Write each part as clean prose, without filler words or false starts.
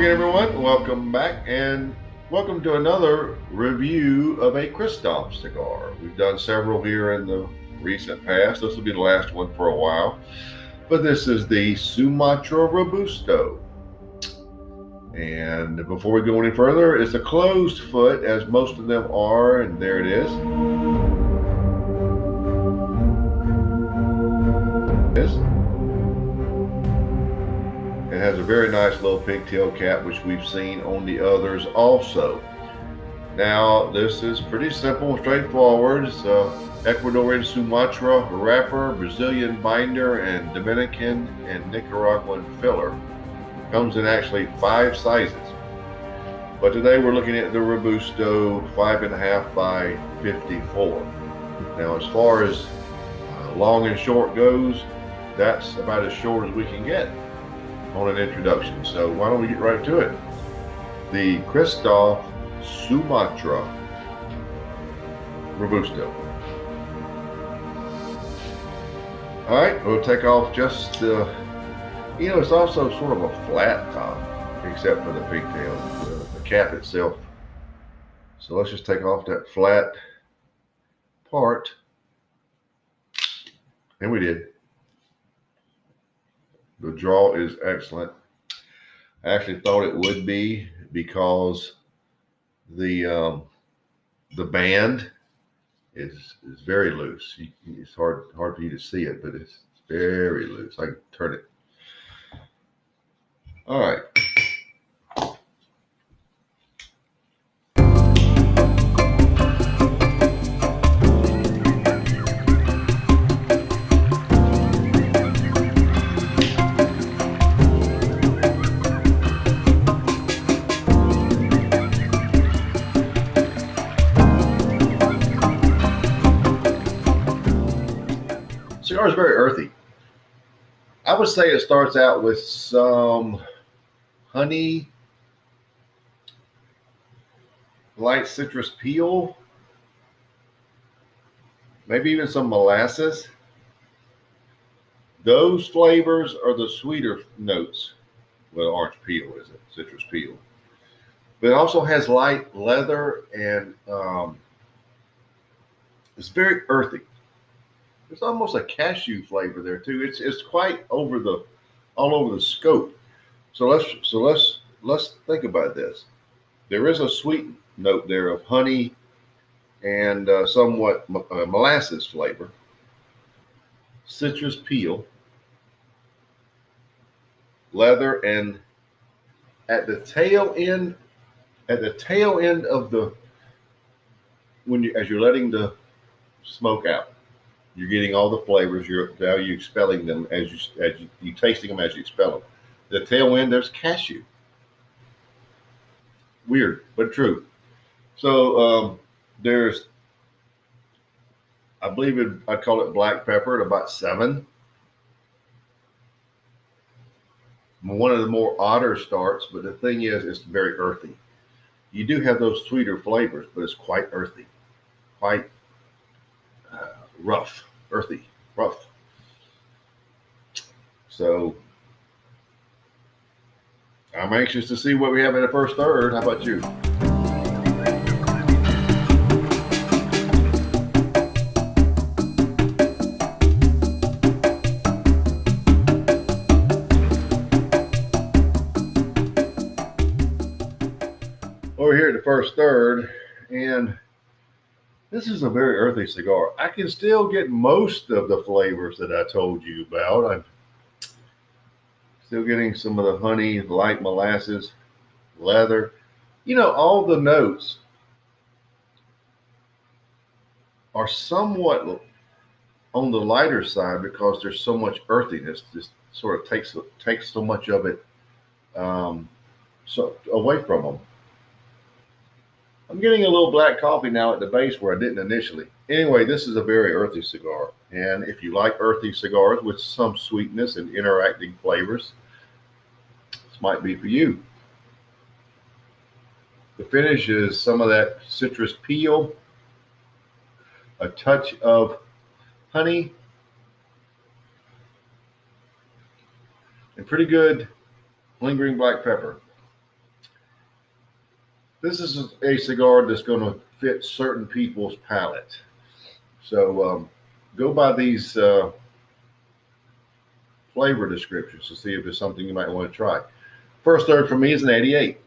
again, everyone. Welcome back, and welcome to another review of a Kristoff cigar. We've done several here in the recent past. This will be the last one for a while, but this is the Sumatra Robusto. And before we go any further, it's a closed foot, as most of them are, and there it is. It has a very nice little pigtail cap, which we've seen on the others also. Now, this is pretty simple and straightforward. It's Ecuadorian Sumatra wrapper, Brazilian binder, and Dominican and Nicaraguan filler. Comes in actually 5 sizes. But today we're looking at the Robusto 5.5 by 54. Now, as far as long and short goes, that's about as short as we can get on an introduction. So why don't we get right to it? The Kristoff Sumatra Robusto. All right, we'll take off just the, it's also sort of a flat top, except for the pigtail, the cap itself. So let's just take off that flat part. And we did. The draw is excellent. I actually thought it would be, because the band is very loose. It's hard for you to see it, but it's very loose. I can turn it. All right. Cigar is very earthy. I would say it starts out with some honey, light citrus peel, maybe even some molasses. Those flavors are the sweeter notes. Well, orange peel, is it? Citrus peel. But it also has light leather, and it's very earthy. There's almost a cashew flavor there too. It's quite all over the scope. So let's think about this. There is a sweet note there of honey and somewhat molasses flavor, citrus peel, leather, and at the tail end of the as you're letting the smoke out, you're getting all the flavors. You're expelling them as you tasting them as you expel them. The tail end, there's cashew. Weird, but true. So there's, I believe I'd call it black pepper at about 7. One of the more odder starts, but the thing is, it's very earthy. You do have those sweeter flavors, but it's quite earthy, quite rough, earthy, rough. So I'm anxious to see what we have in the first third. How about you? Over here at the first third, and this is a very earthy cigar. I can still get most of the flavors that I told you about. I'm still getting some of the honey, light molasses, leather. All the notes are somewhat on the lighter side because there's so much earthiness. Just sort of takes so much of it away from them. I'm getting a little black coffee now at the base where I didn't initially. Anyway, this is a very earthy cigar. And if you like earthy cigars with some sweetness and interacting flavors, this might be for you. The finish is some of that citrus peel, a touch of honey, and pretty good lingering black pepper. This is a cigar that's going to fit certain people's palate. So go by these flavor descriptions to see if it's something you might want to try. First third for me is an 88.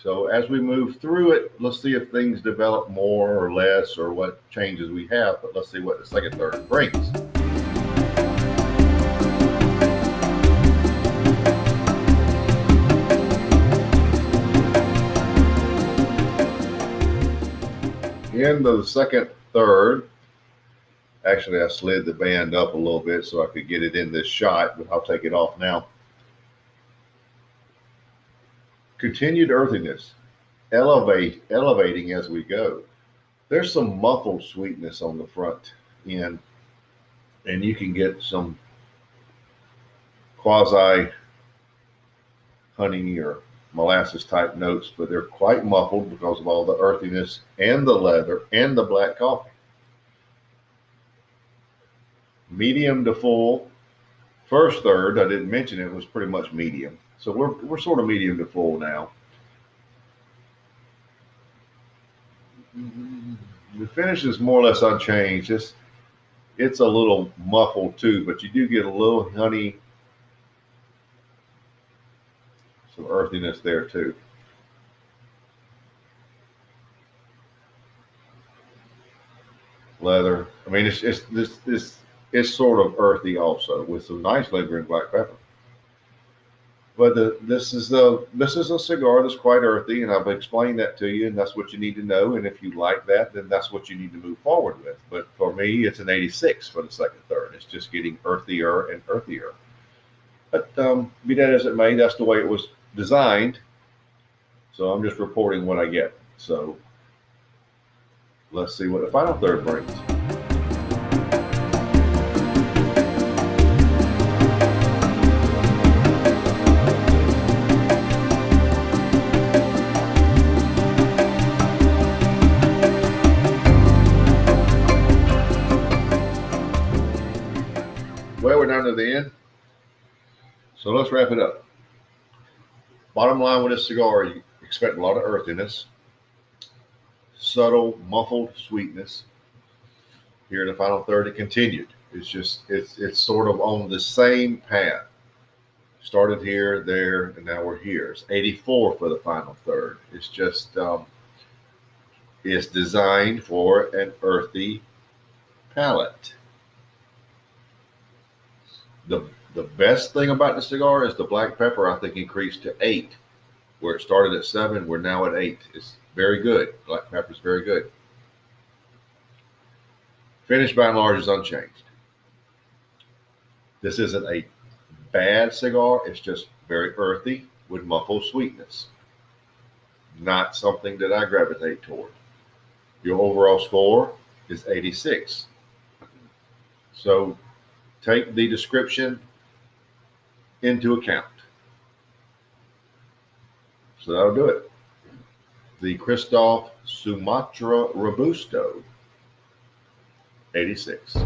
So as we move through it, let's see if things develop more or less or what changes we have. But let's see what the second third brings. In the second third, actually I slid the band up a little bit so I could get it in this shot, but I'll take it off now. Continued earthiness, elevating as we go. There's some muffled sweetness on the front end, and you can get some quasi honey or molasses type notes, but they're quite muffled because of all the earthiness and the leather and the black coffee. Medium to full. First third, I didn't mention it, was pretty much medium. So we're sort of medium to full now. The finish is more or less unchanged. It's a little muffled too, but you do get a little honey, some earthiness there too. Leather. I mean, it's sort of earthy also with some nice lingering black pepper. But this is a cigar that's quite earthy, and I've explained that to you, and that's what you need to know. And if you like that, then that's what you need to move forward with. But for me, it's an 86 for the second third. It's just getting earthier and earthier. But be that as it may, that's the way it was designed. So I'm just reporting what I get. So let's see what the final third brings. Well, we're down to the end. So let's wrap it up. Bottom line with this cigar, you expect a lot of earthiness, subtle, muffled sweetness. Here in the final third, it continued. It's sort of on the same path. Started here, there, and now we're here. It's 84 for the final third. It's just, it's designed for an earthy palate. The best thing about the cigar is the black pepper, I think, increased to 8. Where it started at 7, we're now at 8. It's very good. Black pepper is very good. Finish by and large is unchanged. This isn't a bad cigar. It's just very earthy with muffled sweetness. Not something that I gravitate toward. Your overall score is 86. So take the description into account. So that'll do it. The Kristoff Sumatra Robusto, 86.